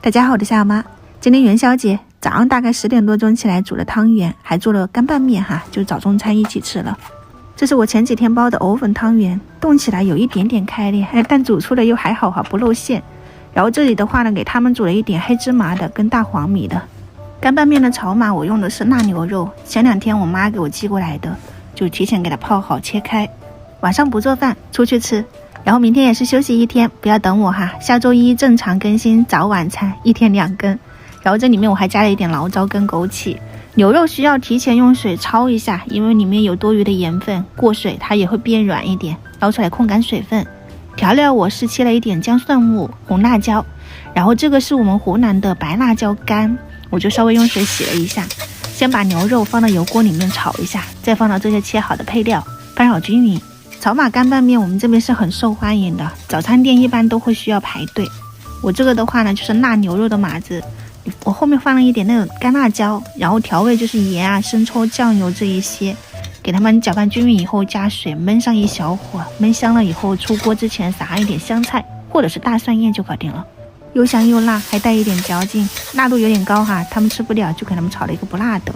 大家好，我是小妈。今天元宵节，早上大概10点多钟起来煮了汤圆，还做了干拌面哈，就早中餐一起吃了。这是我前几天包的藕粉汤圆，冻起来有一点点开裂，但煮出来又还好哈，不露馅。然后这里的话呢，给他们煮了一点黑芝麻的跟大黄米的。干拌面的炒码我用的是腊牛肉，前2天我妈给我寄过来的，就提前给它泡好切开。晚上不做饭，出去吃。然后明天也是休息1天，不要等我哈，下周1正常更新早晚餐，1天2更。然后这里面我还加了一点醪糟跟枸杞。牛肉需要提前用水焯一下，因为里面有多余的盐分，过水它也会变软一点，捞出来控干水分。调料我是切了一点姜蒜末、红辣椒，然后这个是我们湖南的白辣椒干，我就稍微用水洗了一下。先把牛肉放到油锅里面炒一下，再放到这些切好的配料，翻炒均匀。炒码干拌面我们这边是很受欢迎的，早餐店一般都会需要排队。我这个的话呢，就是腊牛肉的码子，我后面放了一点那种干辣椒，然后调味就是盐啊、生抽、酱油这一些，给它们搅拌均匀以后加水焖上1小火，焖香了以后出锅之前撒一点香菜或者是大蒜叶就搞定了，又香又辣，还带一点嚼劲，辣度有点高哈，他们吃不了，就给他们炒了一个不辣的。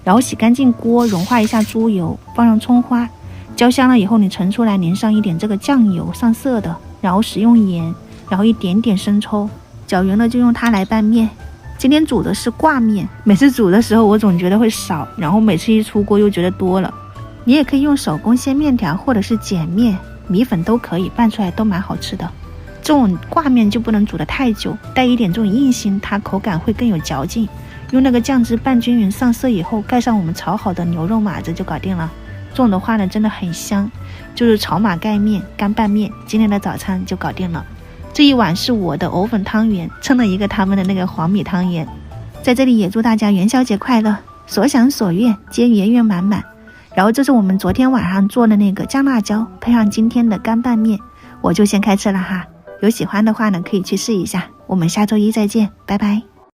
然后洗干净锅，融化一下猪油，放上葱花，焦香了以后你盛出来，淋上一点这个酱油上色的，然后食用盐，然后一点点生抽，搅匀了就用它来拌面。今天煮的是挂面，每次煮的时候我总觉得会少，然后每次一出锅又觉得多了。你也可以用手工鲜面条或者是碱面、米粉都可以，拌出来都蛮好吃的。这种挂面就不能煮得太久，带一点这种硬性，它口感会更有嚼劲。用那个酱汁拌均匀上色以后，盖上我们炒好的牛肉码子就搞定了。这种的话呢真的很香，就是炒码盖面、干拌面，今天的早餐就搞定了。这一碗是我的藕粉汤圆，蹭了一个他们的那个黄米汤圆。在这里也祝大家元宵节快乐，所想所愿皆圆圆满满。然后这是我们昨天晚上做的那个酱辣椒，配上今天的干拌面，我就先开吃了哈。有喜欢的话呢可以去试一下。我们下周1再见，拜拜。